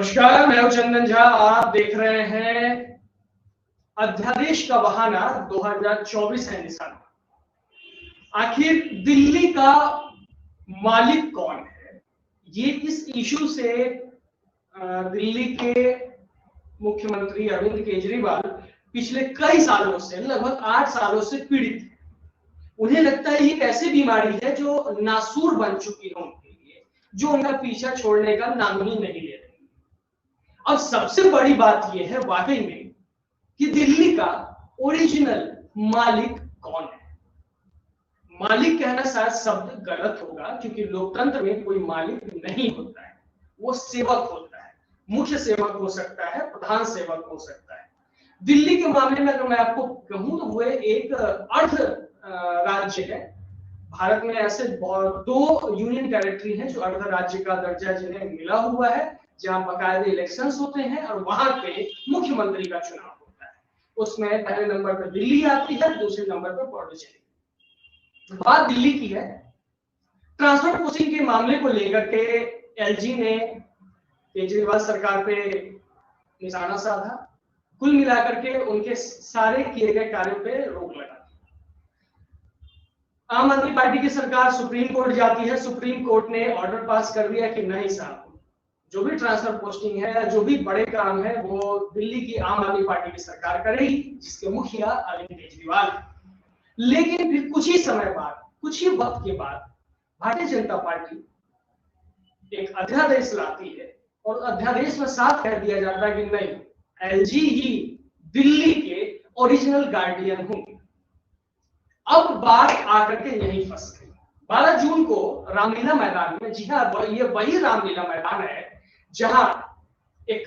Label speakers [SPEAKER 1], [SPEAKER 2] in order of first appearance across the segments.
[SPEAKER 1] नमस्कार, मैं हूं चंदन झा। आप देख रहे हैं अध्यादेश का बहाना 2024 है निशाना। आखिर दिल्ली का मालिक कौन है? ये इस इशू से दिल्ली के मुख्यमंत्री अरविंद केजरीवाल पिछले कई सालों से, लगभग 8 सालों से पीड़ित है। उन्हें लगता है ये एक ऐसी बीमारी है जो नासूर बन चुकी है उनके लिए, जो उनका पीछा छोड़ने का नाम ही नहीं ले रही। अब सबसे बड़ी बात यह है वाकई में कि दिल्ली का ओरिजिनल मालिक कौन है। मालिक कहना शायद शब्द गलत होगा, क्योंकि लोकतंत्र में कोई मालिक नहीं होता है, वो सेवक होता है। मुख्य सेवक हो सकता है, प्रधान सेवक हो सकता है। दिल्ली के मामले में अगर मैं आपको कहूं तो वो एक अर्ध राज्य है। भारत में ऐसे 2 यूनियन टेरिटरी हैं जो अर्ध राज्य का दर्जा जिन्हें मिला हुआ है, जहां बाकायदे इलेक्शंस होते हैं और वहां पे मुख्यमंत्री का चुनाव होता है। उसमें पहले नंबर पर दिल्ली आती है, दूसरे नंबर पर पुडुचेरी। बात दिल्ली की है। ट्रांसफर पोस्टिंग के मामले को लेकर के एलजी ने केजरीवाल सरकार पे निशाना साधा। कुल मिलाकर के उनके सारे किए गए कार्यों पे रोक लगा। आम आदमी पार्टी की सरकार सुप्रीम कोर्ट जाती है। सुप्रीम कोर्ट ने ऑर्डर पास कर दिया कि नहीं साहब, जो भी ट्रांसफर पोस्टिंग है, जो भी बड़े काम है, वो दिल्ली की आम आदमी पार्टी की सरकार करेगी, जिसके मुखिया अरविंद केजरीवाल है। लेकिन फिर कुछ ही समय बाद, कुछ ही वक्त के बाद भारतीय जनता पार्टी एक अध्यादेश लाती है और अध्यादेश में साफ कह दिया जाता है कि नहीं, एलजी ही दिल्ली के ओरिजिनल गार्डियन होंगे। अब बात आकर के यहीं फंस गई। 12 जून को रामलीला मैदान में, जी हाँ, ये वही रामलीला मैदान है जहां एक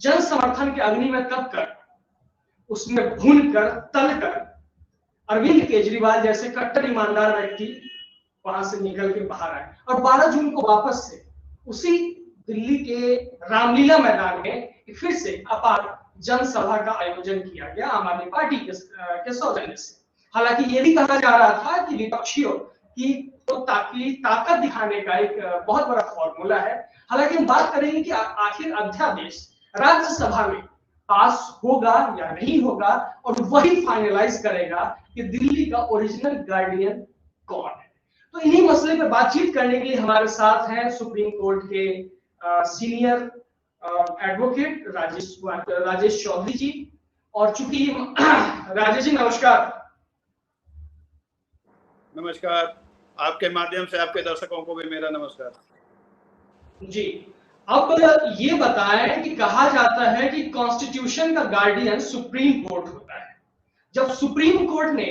[SPEAKER 1] जन समर्थन के अग्नि में तप कर, उसमें भून कर, तल कर अरविंद केजरीवाल जैसे कट्टर ईमानदार व्यक्ति वहां से निकल के बाहर आए और 12 जून को वापस से उसी दिल्ली के रामलीला मैदान में फिर से अपार जनसभा का आयोजन किया गया आम आदमी पार्टी के सौजन्य से। हालांकि ये भी कहा जा रहा था कि विपक्षियों की तो ताकत दिखाने का एक बहुत बड़ा फॉर्मूला है। हालांकि हम बात करेंगे कि आखिर अध्यादेश राज्यसभा में पास होगा या नहीं होगा, और वही फाइनलाइज करेगा कि दिल्ली का ओरिजिनल गार्डियन कौन है। तो इन्हीं मसले पे बातचीत करने के लिए हमारे साथ हैं सुप्रीम कोर्ट के सीनियर एडवोकेट राजेश चौधरी जी। और चूंकि राजेश जी नमस्कार।
[SPEAKER 2] नमस्कार, आपके माध्यम से आपके दर्शकों को भी मेरा नमस्कार
[SPEAKER 1] जी। अब ये बताएं कि कहा जाता है कि कॉन्स्टिट्यूशन का गार्डियन सुप्रीम कोर्ट होता है। जब सुप्रीम कोर्ट ने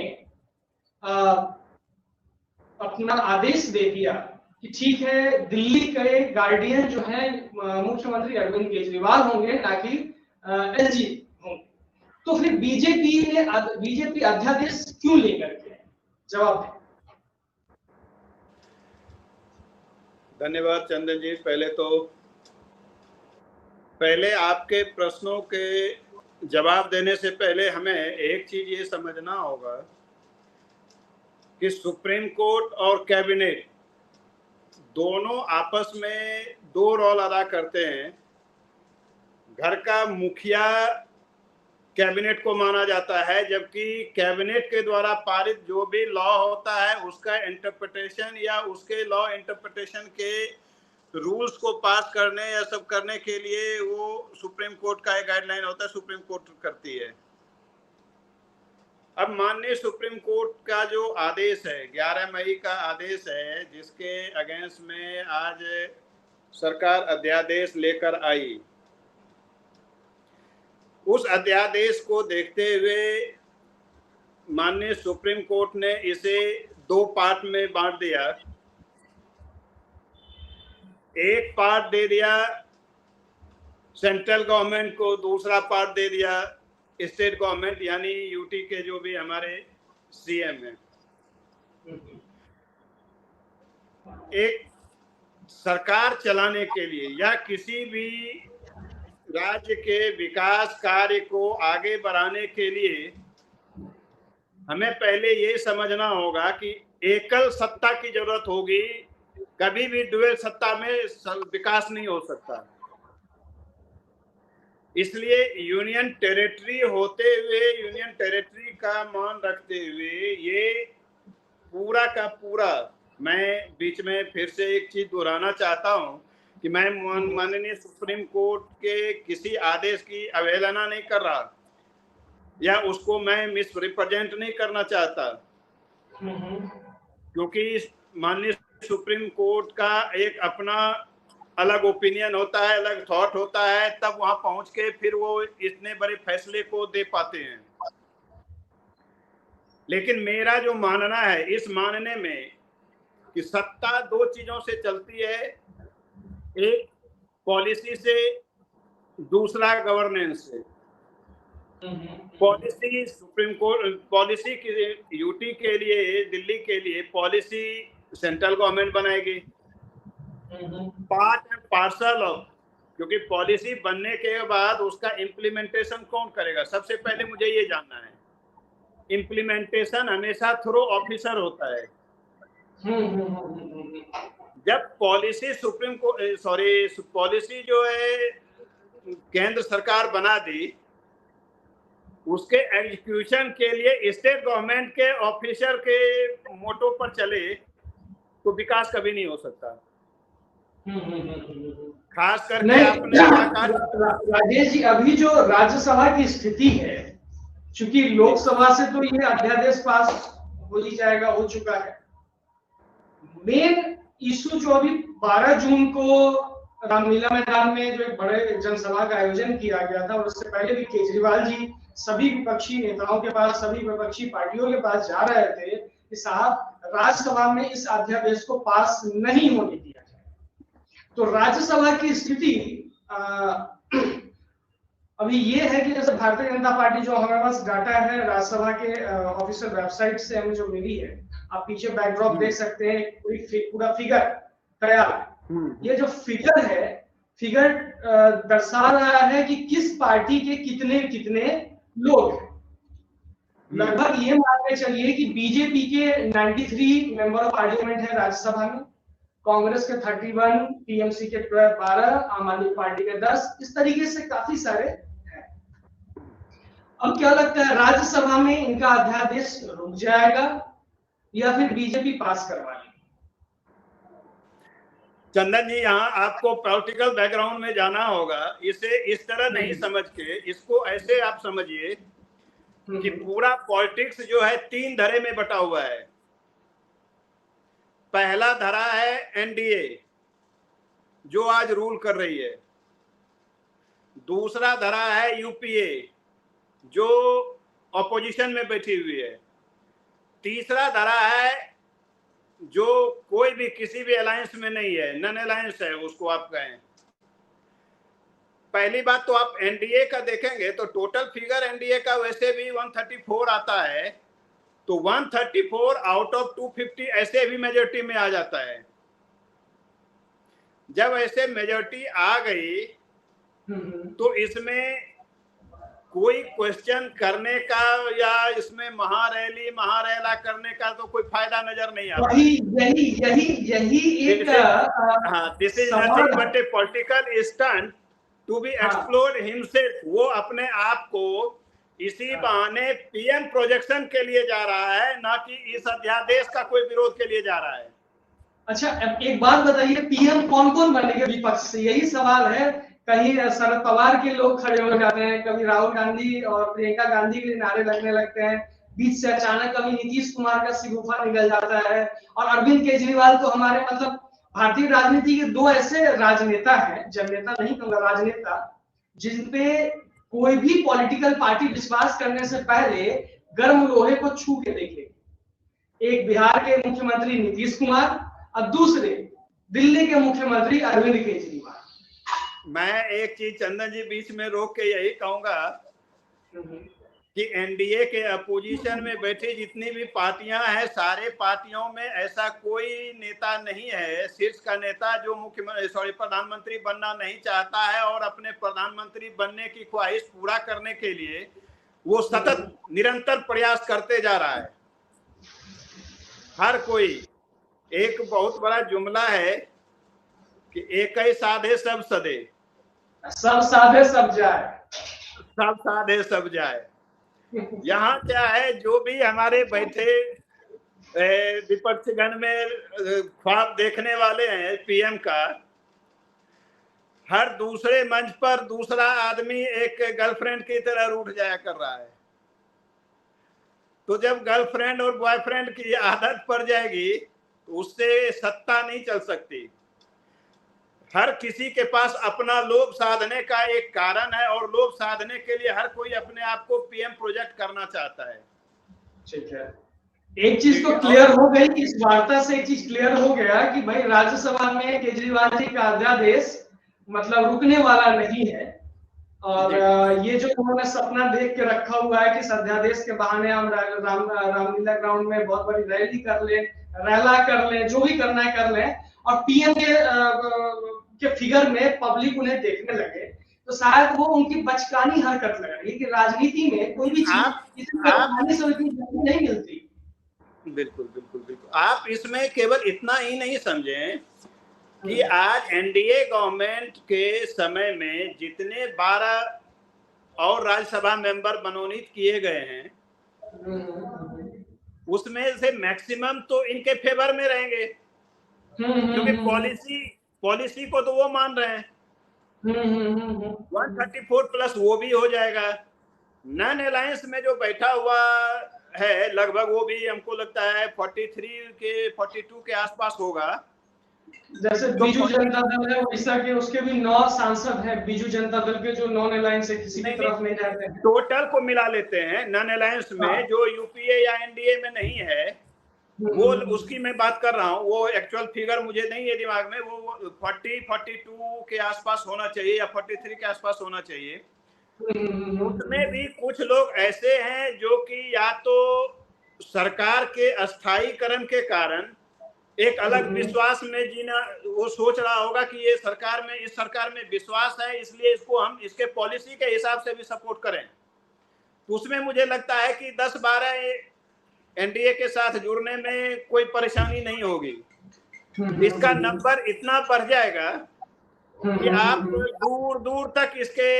[SPEAKER 1] अपना आदेश दे दिया कि ठीक है, दिल्ली के गार्डियन जो है मुख्यमंत्री अरविंद केजरीवाल होंगे, ना कि एलजी होंगे, तो फिर बीजेपी अध्यादेश क्यों लेकर के? जवाब दें।
[SPEAKER 2] धन्यवाद चंदन जी। पहले आपके प्रश्नों के जवाब देने से पहले हमें एक चीज ये समझना होगा कि सुप्रीम कोर्ट और कैबिनेट दोनों आपस में 2 रोल अदा करते हैं। घर का मुखिया कैबिनेट को माना जाता है, जबकि कैबिनेट के द्वारा पारित जो भी लॉ होता है उसका इंटरप्रिटेशन या उसके लॉ इंटरप्रिटेशन के रूल्स को पास करने या सब करने के लिए वो सुप्रीम कोर्ट का एक गाइडलाइन होता है, सुप्रीम कोर्ट करती है। अब माननीय सुप्रीम कोर्ट का जो आदेश है, 11 मई का आदेश है, जिसके अगेंस्ट में आज सरकार अध्यादेश लेकर आई, उस अध्यादेश को देखते हुए माननीय सुप्रीम कोर्ट ने इसे 2 पार्ट में बांट दिया। एक पार्ट दे दिया सेंट्रल गवर्नमेंट को, दूसरा पार्ट दे दिया स्टेट गवर्नमेंट, यानी यूटी के जो भी हमारे सीएम हैं। एक सरकार चलाने के लिए या किसी भी राज्य के विकास कार्य को आगे बढ़ाने के लिए हमें पहले ये समझना होगा कि एकल सत्ता की जरूरत होगी। कभी भी डुअल सत्ता में विकास नहीं हो सकता। इसलिए यूनियन टेरिटरी होते हुए, यूनियन टेरिटरी का मान रखते हुए, ये पूरा का पूरा, मैं बीच में फिर से एक चीज दोहराना चाहता हूं कि मैं माननीय सुप्रीम कोर्ट के किसी आदेश की अवहेलना नहीं कर रहा या उसको मैं मिस रिप्रेजेंट नहीं करना चाहता, क्योंकि माननीय सुप्रीम कोर्ट का एक अपना अलग ओपिनियन होता है, अलग थॉट होता है, तब वहां पहुंच के फिर वो इतने बड़े फैसले को दे पाते हैं। लेकिन मेरा जो मानना है इस मानने में कि सत्ता दो चीजों से चलती है, एक पॉलिसी से, दूसरा गवर्नेंस से। पॉलिसी सुप्रीम कोर्ट, पॉलिसी की यूटी के लिए, दिल्ली के लिए पॉलिसी सेंट्रल गवर्नमेंट बनाएगी, पार्ट एंड पार्सल ऑफ, क्योंकि पॉलिसी बनने के बाद उसका इम्प्लीमेंटेशन कौन करेगा? सबसे पहले मुझे ये जानना है, इम्प्लीमेंटेशन हमेशा थ्रू ऑफिसर होता है। जब पॉलिसी सुप्रीम को पॉलिसी जो है केंद्र सरकार बना दी, उसके एग्जीक्यूशन के लिए स्टेट गवर्नमेंट के ऑफिसर के मोटो पर चले तो विकास कभी नहीं हो सकता। खास करके आपने
[SPEAKER 1] राजेश जी, अभी जो राज्यसभा की स्थिति है, चूंकि लोकसभा से तो ये अध्यादेश पास हो ही जाएगा, हो चुका है, मेन इशू जो अभी 12 जून को रामलीला मैदान में जो एक बड़े जनसभा का आयोजन किया गया था, और उससे पहले भी केजरीवाल जी सभी विपक्षी नेताओं के पास, सभी विपक्षी पार्टियों के पास जा रहे थे कि साहब राज्यसभा में इस अध्यादेश को पास नहीं होने दिया जाए। तो राज्यसभा की स्थिति अभी ये है कि जैसे भारतीय जनता पार्टी, जो हमारे पास डाटा है राज्यसभा के ऑफिशियल वेबसाइट से हमें जो मिली है, आप पीछे बैकड्रॉप देख सकते हैं, पूरा फिगर तैयार। ये जो फिगर है, फिगर दर्शा रहा है कि किस पार्टी के कितने कितने लोग हैं। लगभग ये मान के चलिए कि बीजेपी के 93 मेंबर ऑफ पार्लियामेंट है राज्यसभा में, कांग्रेस के 31, टीएमसी के 12, आम आदमी पार्टी के 10, इस तरीके से काफी सारे हैं। अब क्या लगता है, राज्यसभा में इनका अध्यादेश रुक जाएगा या फिर बीजेपी पास करवा लेगी?
[SPEAKER 2] चंदन जी, यहाँ आपको पॉलिटिकल बैकग्राउंड में जाना होगा। इसे इस तरह नहीं समझ के, इसको ऐसे आप समझिए कि पूरा पॉलिटिक्स जो है 3 धरे में बटा हुआ है। पहला धरा है एनडीए, जो आज रूल कर रही है। दूसरा धरा है यूपीए, जो ऑपोजिशन में बैठी हुई है। तीसरा धरा है जो कोई भी किसी भी अलायंस में नहीं है, नन अलायंस है, उसको आप कहें। पहली बात तो आप एनडीए का देखेंगे तो टोटल फिगर एनडीए का वैसे भी 134 आता है, तो 134 आउट ऑफ 250 ऐसे भी मेजोरिटी में आ जाता है। जब ऐसे मेजोरिटी आ गई तो इसमें कोई क्वेश्चन करने का या इसमें महारैला करने का तो कोई फायदा नजर नहीं आता।
[SPEAKER 1] यही एक
[SPEAKER 2] this is nothing but a political stunt to be explore himself. वो अपने आप को इसी बहाने पीएम प्रोजेक्शन के लिए जा रहा है, ना कि इस अध्यादेश का कोई विरोध के लिए जा रहा है। अच्छा, एक बात बताइए, पीएम कौन कौन बनेंगे विपक्ष से? यही सवाल है। कहीं शरद पवार के लोग खड़े हो जाते हैं, कभी राहुल गांधी और प्रियंका गांधी के नारे लगने लगते हैं, बीच से अचानक कभी नीतीश कुमार का सिगुफा निकल जाता है, और अरविंद केजरीवाल तो हमारे मतलब भारतीय राजनीति के 2 ऐसे राजनेता हैं, जननेता नहीं कहूंगा, राजनेता, जिनपे कोई भी पॉलिटिकल पार्टी विश्वास करने से पहले गर्म लोहे को छू के देखेगी। एक बिहार के मुख्यमंत्री नीतीश कुमार और दूसरे दिल्ली के मुख्यमंत्री अरविंद केजरीवाल। मैं एक चीज चंदन जी बीच में रोक के यही कहूंगा कि एनडीए के अपोजिशन में बैठी जितनी भी पार्टियां हैं, सारे पार्टियों में ऐसा कोई नेता नहीं है, शीर्ष का नेता जो प्रधानमंत्री बनना नहीं चाहता है और अपने प्रधानमंत्री बनने की ख्वाहिश पूरा करने के लिए वो सतत निरंतर प्रयास करते जा रहा है। हर कोई, एक बहुत बड़ा जुमला है कि एक ही साधे सब सदे,
[SPEAKER 1] सब साधे सब जाए।
[SPEAKER 2] सब साधे सब जाए। यहाँ क्या है, जो भी हमारे बैठे विपक्षगण में ख्वाब देखने वाले हैं पीएम का, हर दूसरे मंच पर दूसरा आदमी एक गर्लफ्रेंड की तरह रूठ जाया कर रहा है। तो जब गर्लफ्रेंड और बॉयफ्रेंड की आदत पड़ जाएगी तो उससे सत्ता नहीं चल सकती। हर किसी के पास अपना लोभ साधने का एक कारण है, और लोभ साधने के लिए हर कोई अपने आप को पीएम प्रोजेक्ट करना चाहता है।
[SPEAKER 1] ठीक है, एक चीज तो क्लियर हो गई, इस वार्ता से एक चीज क्लियर हो गया कि भाई राज्यसभा में केजरीवाल जी का अध्यादेश मतलब रुकने वाला नहीं है। और ये जो उन्होंने सपना देख के रखा हुआ है कि इस अध्यादेश के बहाने हम रामलीला ग्राउंड में बहुत बड़ी रैली कर ले, रैला कर ले, जो भी करना है कर ले, और पीएम के फिगर में पब्लिक उन्हें देखने लगे, तो शायद वो उनकी बचकानी हरकत लग रही है कि राजनीति में कोई भी चीज इतनी आसानी से नहीं मिलती।
[SPEAKER 2] बिल्कुल बिल्कुल बिल्कुल। आप इसमें केवल इतना ही नहीं समझें कि आज एनडीए गवर्नमेंट के समय में जितने 12 और राज्यसभा मेंबर मनोनीत किए गए हैं, उसमें से मैक्सिमम तो इनके फेवर में रहेंगे, क्योंकि पॉलिसी को तो वो मान रहे हैं। 134 प्लस वो भी हो जाएगा। नॉन अलायंस में जो बैठा हुआ है लगभग, वो भी हमको लगता है 42 के आसपास होगा।
[SPEAKER 1] जैसे बीजू जनता दल है उड़ीसा के, उसके भी 9 सांसद हैं बीजू जनता दल के, जो नॉन अलायंस से किसी भी तरफ नहीं रहते हैं।
[SPEAKER 2] टोटल को मिला लेते हैं नॉन अलायंस में, जो यूपीए या एनडीए में नहीं है, वो उसकी मैं बात कर रहा हूँ। वो एक्चुअल फिगर मुझे नहीं है दिमाग में, वो 42 के आसपास होना चाहिए या 43 के आसपास होना चाहिए। उसमें भी कुछ लोग ऐसे हैं जो कि या तो सरकार के अस्थायीकरण के कारण एक अलग विश्वास में जीना, वो सोच रहा होगा कि ये सरकार में, इस सरकार में विश्वास है, इसलिए इसको हम इसके पॉलिसी के हिसाब से भी सपोर्ट करें। तो उसमें मुझे लगता है कि 10-12 एनडीए के साथ जुड़ने में कोई परेशानी नहीं होगी। इसका नंबर इतना बढ़ जाएगा कि आप दूर दूर तक इसके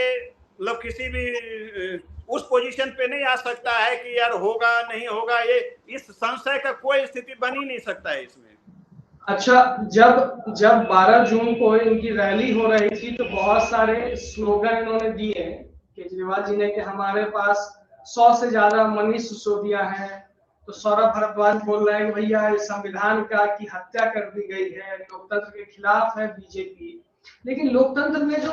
[SPEAKER 2] मतलब किसी भी उस पोजीशन पे नहीं आ सकता है कि यार होगा नहीं होगा, ये इस संशय का कोई स्थिति बन ही नहीं सकता है इसमें।
[SPEAKER 1] अच्छा, जब 12 जून को इनकी रैली हो रही थी तो बहुत सारे स्लोगन इन्होंने दिए केजरीवाल जी ने कि हमारे पास 100 से ज्यादा मनीष सिसोदिया है। तो सौरभ भारद्वाज बोल रहे हैं कि भैया इस संविधान का की हत्या कर दी गई है, लोकतंत्र के खिलाफ है बीजेपी। लेकिन लोकतंत्र में जो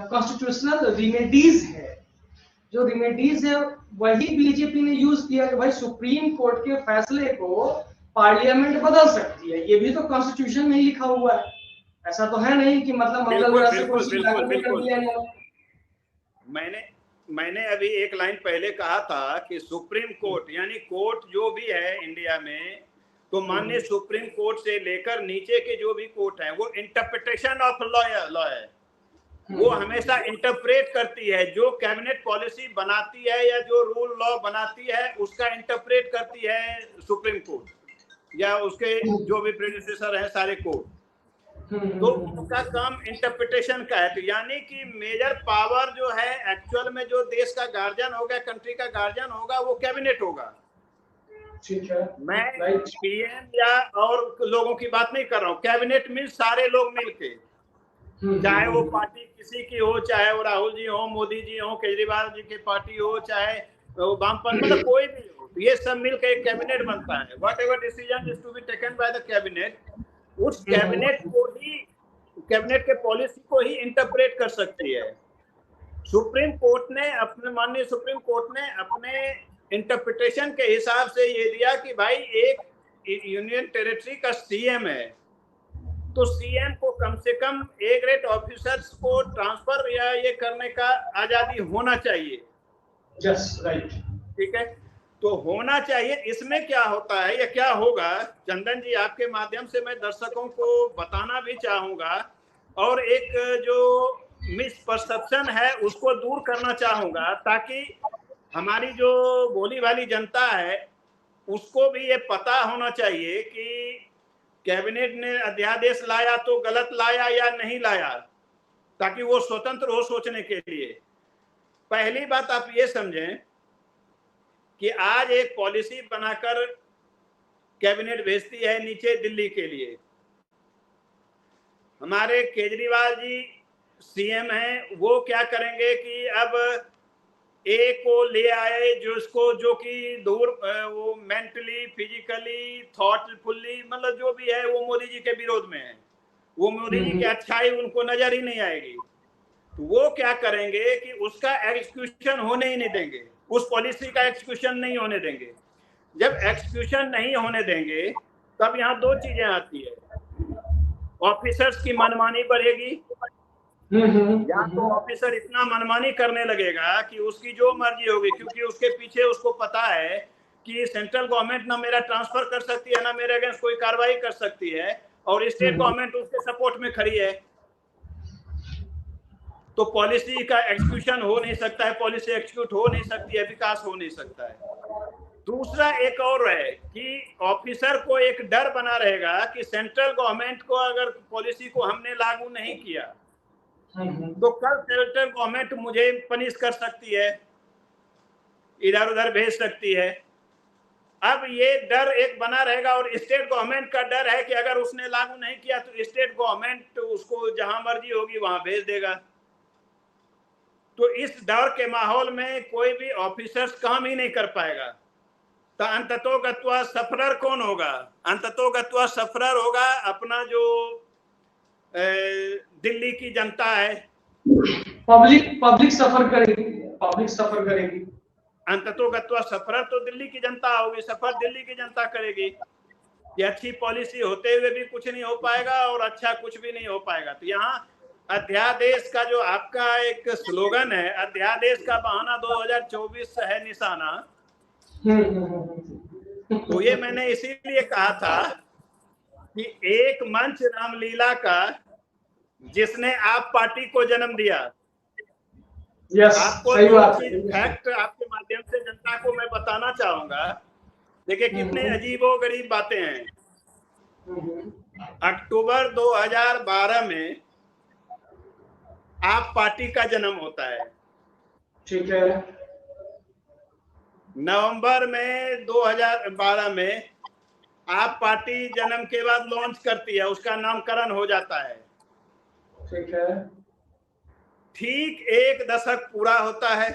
[SPEAKER 1] कॉन्स्टिट्यूशनल रेमेडीज है, जो रेमेडीज है वही बीजेपी ने यूज किया कि भाई सुप्रीम कोर्ट के फैसले को पार्लियामेंट बदल सकती है। ये भी तो कॉन्स्टिट्यूशन में ही लिखा हुआ है, ऐसा तो है नहीं कि मतलब
[SPEAKER 2] मैंने अभी एक लाइन पहले कहा था कि सुप्रीम कोर्ट यानी कोर्ट जो भी है इंडिया में, तो माननीय सुप्रीम कोर्ट से लेकर नीचे के जो भी कोर्ट है वो इंटरप्रिटेशन ऑफ लॉ है, वो हमेशा इंटरप्रेट करती है। जो कैबिनेट पॉलिसी बनाती है या जो रूल लॉ बनाती है उसका इंटरप्रेट करती है सुप्रीम कोर्ट या उसके जो भी प्रेडिसेसर हैं सारे कोर्ट। तो उनका काम इंटरप्रिटेशन का है। तो यानी कि मेजर पावर जो है एक्चुअल में जो देश का गार्जियन होगा, कंट्री का गार्जियन होगा, वो कैबिनेट होगा।
[SPEAKER 1] ठीक है,
[SPEAKER 2] मैं पीएम या और लोगों की बात नहीं कर रहा हूँ। कैबिनेट मीन्स सारे लोग मिलके, चाहे वो पार्टी किसी की हो, चाहे वो राहुल जी हो, मोदी जी हो, केजरीवाल जी की पार्टी हो, चाहे वो वामपंथ, मतलब कोई भी हो, ये सब मिलकर एक कैबिनेट बनता है। Whatever decision is to be taken by the cabinet, उस कैबिनेट को ही, कैबिनेट के पॉलिसी को ही इंटरप्रेट कर सकती है। सुप्रीम कोर्ट ने अपने, माननीय सुप्रीम कोर्ट ने अपने इंटरप्रिटेशन के हिसाब से ये दिया कि भाई एक यूनियन टेरिटरी का सीएम है, तो सीएम को कम से कम ए ग्रेड ऑफिसर्स को ट्रांसफर या ये करने का आजादी होना चाहिए।
[SPEAKER 1] यस, राइट,
[SPEAKER 2] ठीक है, तो होना चाहिए। इसमें क्या होता है या क्या होगा, चंदन जी आपके माध्यम से मैं दर्शकों को बताना भी चाहूंगा, और एक जो मिसपरसेप्शन है उसको दूर करना चाहूंगा, ताकि हमारी जो भोली भाली जनता है उसको भी ये पता होना चाहिए कि कैबिनेट ने अध्यादेश लाया तो गलत लाया या नहीं लाया, ताकि वो स्वतंत्र हो सोचने के लिए। पहली बात आप ये समझें कि आज एक पॉलिसी बनाकर कैबिनेट भेजती है नीचे दिल्ली के लिए। हमारे केजरीवाल जी सीएम हैं, वो क्या करेंगे कि अब ए को ले आए जो कि दूर वो मेंटली फिजिकली थॉटफुली मतलब जो भी है वो मोदी जी के विरोध में है, वो मोदी जी की अच्छाई उनको नजर ही नहीं आएगी। तो वो क्या करेंगे कि उसका एग्जीक्यूशन होने ही नहीं देंगे, उस पॉलिसी का एग्जीक्यूशन नहीं होने देंगे। जब एग्जीक्यूशन नहीं होने देंगे तब यहाँ दो चीजें आती है, ऑफिसर्स की मनमानी बढ़ेगी, या तो ऑफिसर इतना मनमानी करने लगेगा कि उसकी जो मर्जी होगी, क्योंकि उसके पीछे उसको पता है कि सेंट्रल गवर्नमेंट ना मेरा ट्रांसफर कर सकती है ना मेरे अगेंस्ट कोई कार्रवाई कर सकती है, और स्टेट गवर्नमेंट उसके सपोर्ट में खड़ी है। तो पॉलिसी का एग्जीक्यूशन हो नहीं सकता है, पॉलिसी एग्जीक्यूट हो नहीं सकती है, विकास हो नहीं सकता है। दूसरा एक और है कि ऑफिसर को एक डर बना रहेगा कि सेंट्रल गवर्नमेंट को अगर पॉलिसी को हमने लागू नहीं किया तो कल सेंट्रल गवर्नमेंट मुझे पनिश कर सकती है, इधर उधर भेज सकती है। अब ये डर एक बना रहेगा, और स्टेट गवर्नमेंट का डर है कि अगर उसने लागू नहीं किया तो स्टेट गवर्नमेंट उसको जहां मर्जी होगी वहां भेज देगा। तो इस डर के माहौल में कोई भी ऑफिसर्स काम ही नहीं कर पाएगा। तो अंततोगत्वा सफरर कौन होगा? अंततोगत्वा सफरर होगा अपना जो दिल्ली की जनता है,
[SPEAKER 1] पब्लिक सफर करेगी।
[SPEAKER 2] अंततोगत्वा सफरर तो दिल्ली की जनता होगी, सफर दिल्ली की जनता करेगी। ये अच्छी पॉलिसी होते हुए भी कुछ नहीं हो पाएगा और अच्छा कुछ भी नहीं हो पाएगा। तो यहाँ अध्यादेश का जो आपका एक स्लोगन है, अध्यादेश का बहाना 2024 है निशाना, तो ये मैंने इसीलिए कहा था कि एक मंच रामलीला का जिसने आप पार्टी को जन्म दिया। आपको जो चीज फैक्ट आपके माध्यम से जनता को मैं बताना चाहूंगा, देखिए कितने अजीबोगरीब बातें हैं। अक्टूबर 2012 में आप पार्टी का जन्म होता है,
[SPEAKER 1] ठीक है।
[SPEAKER 2] नवंबर में 2012 में आप पार्टी जन्म के बाद लॉन्च करती है, उसका नामकरण हो जाता है,
[SPEAKER 1] ठीक है।
[SPEAKER 2] ठीक एक दशक पूरा होता है,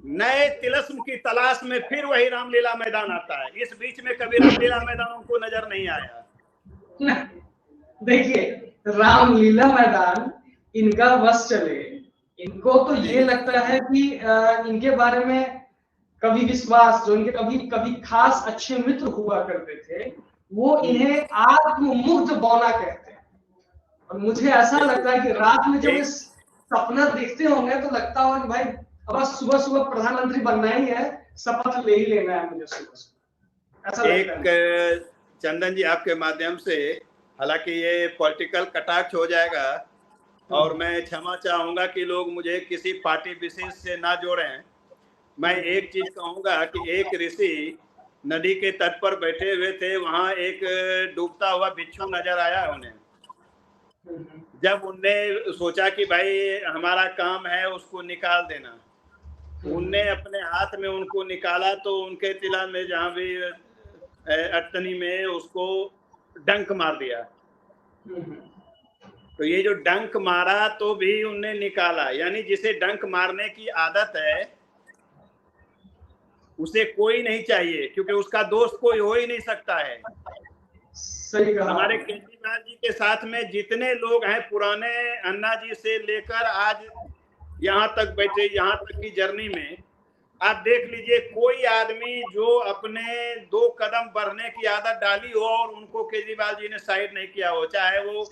[SPEAKER 2] नए तिलस्म की तलाश में फिर वही रामलीला मैदान आता है। इस बीच में कभी रामलीला मैदान उनको नजर नहीं आया।
[SPEAKER 1] देखिए, रामलीला मैदान इनका बस चले, इनको तो ये लगता है कि इनके बारे में कभी विश्वास, जो इनके कभी खास अच्छे मित्र हुआ करते थे, वो इन्हें आत्ममुग्ध बौना कहते हैं। और मुझे ऐसा लगता है कि रात में जब इस सपना देखते होंगे तो लगता होगा कि भाई अब सुबह सुबह प्रधानमंत्री बनना ही है, शपथ ले ही लेना है मुझे सुबह ऐसा लगता है।
[SPEAKER 2] चंदन जी आपके माध्यम से, हालांकि ये पॉलिटिकल कटाक्ष हो जाएगा और मैं क्षमा चाहूंगा कि लोग मुझे किसी पार्टी विशेष से ना जोड़ें। मैं एक चीज कहूंगा कि एक ऋषि नदी के तट पर बैठे हुए थे, वहां एक डूबता हुआ बिच्छू नजर आया उन्हें। जब उनने सोचा कि भाई हमारा काम है उसको निकाल देना, उनने अपने हाथ में उनको निकाला तो उनके तिला में जहां भी अटनी में उसको डंक मार दिया। तो ये जो डंक मारा तो भी उनने निकाला, यानी जिसे डंक मारने की आदत है उसे कोई नहीं चाहिए, क्योंकि उसका दोस्त कोई हो ही नहीं सकता है।
[SPEAKER 1] सही कहा।
[SPEAKER 2] हमारे केजरीवाल जी के साथ में जितने लोग हैं, पुराने अन्ना जी से लेकर आज यहाँ तक बैठे, यहाँ तक की जर्नी में आप देख लीजिए, कोई आदमी जो अपने 2 कदम बढ़ने की आदत डाली हो और उनको केजरीवाल जी ने साइड नहीं किया हो, चाहे वो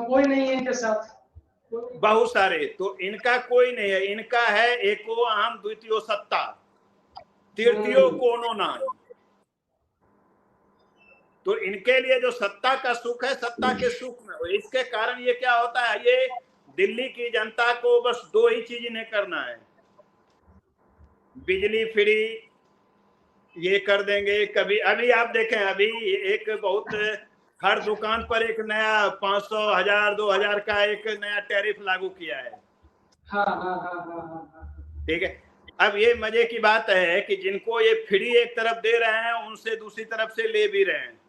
[SPEAKER 1] कोई नहीं है इनके साथ,
[SPEAKER 2] बहुत सारे। तो इनका कोई नहीं है, इनका है एको आम द्वितीय सत्ता, तृतीयो कोनो ना। तो इनके लिए जो सत्ता का सुख है, सत्ता के सुख में, इसके कारण ये क्या होता है, ये दिल्ली की जनता को बस 2 ही चीज इन्हें करना है, बिजली फ्री ये कर देंगे। कभी अभी आप देखें, अभी एक बहुत हर दुकान पर एक नया 500, 1000, 2000 का एक नया टैरिफ लागू किया है।
[SPEAKER 1] हाँ।
[SPEAKER 2] ठीक है। अब ये मजे की बात है कि जिनको ये फ्री एक तरफ दे रहे हैं, उनसे दूसरी तरफ से ले भी रहे हैं।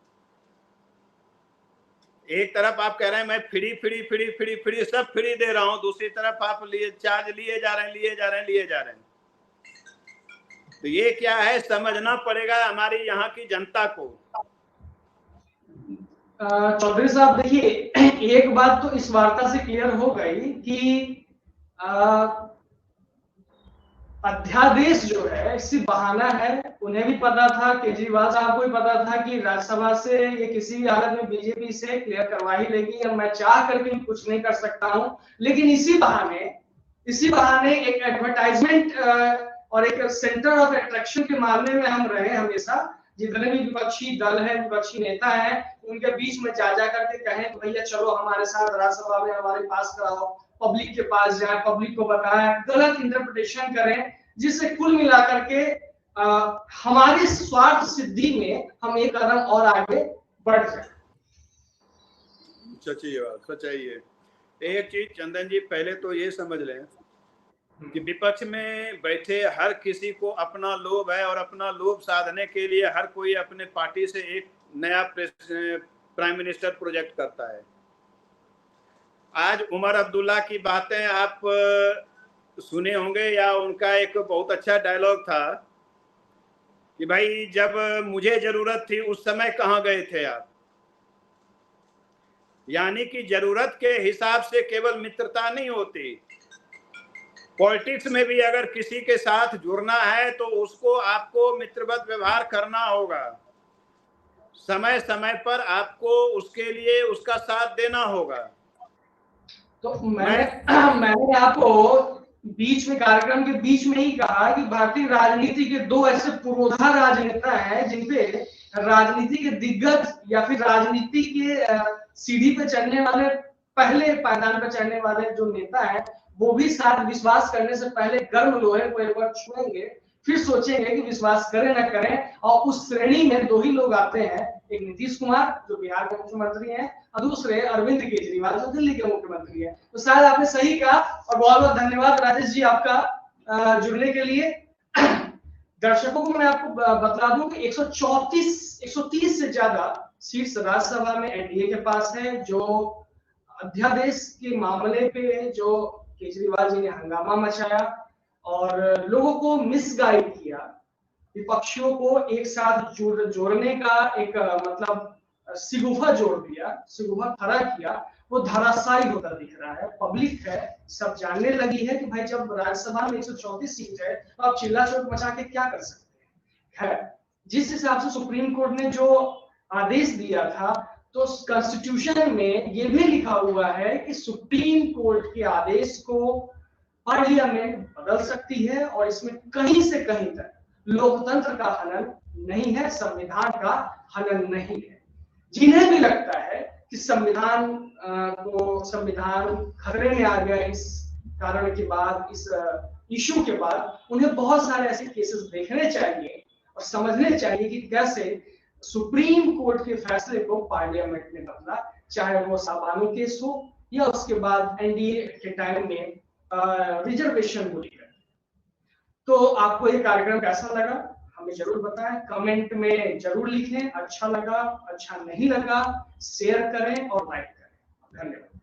[SPEAKER 2] एक तरफ आप कह रहे हैं मैं फ्री सब फ्री दे रहा हूं, दूसरी तरफ आप चार्ज लिए जा रहे हैं। तो ये क्या है, समझना पड़ेगा हमारी यहाँ की जनता को।
[SPEAKER 1] चौधरी साहब देखिए, एक बात तो इस वार्ता से क्लियर हो गई कि अध्यादेश जो है इसी बहाना है। उन्हें भी पता था, केजरीवाल साहब को भी पता था कि राज्यसभा से ये किसी भी हालत में बीजेपी से क्लियर करवा ही लेगी, और मैं चाह करके कुछ नहीं कर सकता हूं। लेकिन इसी बहाने एक एडवर्टाइजमेंट और एक सेंटर ऑफ अट्रैक्शन के मामले में हम रहे हमेशा। जितने भी विपक्षी दल है, विपक्षी नेता है, उनके बीच में जा करके कहें तो भैया चलो हमारे साथ राज्यसभा में हमारे पास कराओ, पब्लिक के पास जाए, पब्लिक को बताएं, गलत इंटरप्रिटेशन करें, जिससे कुल मिलाकर के हमारी स्वार्थ सिद्धि में हम एक कदम और आगे बढ़ जाए।
[SPEAKER 2] सच्चाई है। एक चीज चंदन जी, पहले तो ये समझ लें कि विपक्ष में बैठे हर किसी को अपना लोभ है, और अपना लोभ साधने के लिए हर कोई अपने पार्टी से एक नया प्राइम मिनिस्टर प्रोजेक्ट करता है। आज उमर अब्दुल्ला की बातें आप सुने होंगे, या उनका एक बहुत अच्छा डायलॉग था कि भाई जब मुझे जरूरत थी उस समय कहाँ गए थे आप। यानी कि जरूरत के हिसाब से केवल मित्रता नहीं होती, पॉलिटिक्स में भी अगर किसी के साथ जुड़ना है तो उसको आपको मित्रवत व्यवहार करना होगा, समय समय पर आपको उसके लिए उसका साथ देना होगा।
[SPEAKER 1] तो मैंने आपको बीच में, कार्यक्रम के बीच में ही कहा कि भारतीय राजनीति के दो ऐसे पुरोधा राजनेता हैं जिनपे राजनीति के दिग्गज या फिर राजनीति के सीढ़ी पे चढ़ने वाले, पहले पायदान पर चढ़ने वाले जो नेता हैं, वो भी साथ विश्वास करने से पहले गर्म लोहे को एक बार छुएंगे, फिर सोचेंगे कि विश्वास करें न करें। और उस श्रेणी में दो ही लोग आते हैं, एक नीतीश कुमार जो बिहार के मुख्यमंत्री हैं, और दूसरे अरविंद केजरीवाल जो दिल्ली के मुख्यमंत्री हैं। तो शायद आपने सही कहा, और बहुत बहुत धन्यवाद राजेश जी आपका जुड़ने के लिए। दर्शकों को मैं आपको बता दूं कि 130 से ज्यादा सीट्स राज्यसभा में एनडीए के पास है। जो अध्यादेश के मामले पे जो केजरीवाल जी ने हंगामा मचाया और लोगों को मिसगाइड किया, विपक्षियों को एक साथ जोड़ने का एक मतलब सिगुफा जोड़ दिया, सिगुफा खड़ा किया, वो धराशायी होता दिख रहा है। पब्लिक है, सब जानने लगी है कि भाई जब राज्यसभा में 134 सीट है तो आप चिल्ला चोट मचा के क्या कर सकते हैं। जिस हिसाब से सुप्रीम कोर्ट ने जो आदेश दिया था, तो कॉन्स्टिट्यूशन में ये भी लिखा हुआ है कि सुप्रीम कोर्ट के आदेश को पार्लियामेंट बदल सकती है, और इसमें कहीं से कहीं तक लोकतंत्र का हनन नहीं है, संविधान का हनन नहीं है। जिन्हें भी लगता है कि संविधान खतरे में आ गया इस कारण के बाद, इस इशू के बाद, उन्हें बहुत सारे ऐसे केसेस देखने चाहिए और समझने चाहिए कि कैसे सुप्रीम कोर्ट के फैसले को पार्लियामेंट ने बदला, चाहे वो साबानो केस हो या उसके बाद एनडीए के टाइम में रिजर्वेशन को लेकर। तो आपको ये कार्यक्रम कैसा लगा हमें जरूर बताएं, कमेंट में जरूर लिखें। अच्छा लगा, अच्छा नहीं लगा, शेयर करें और लाइक करें। धन्यवाद।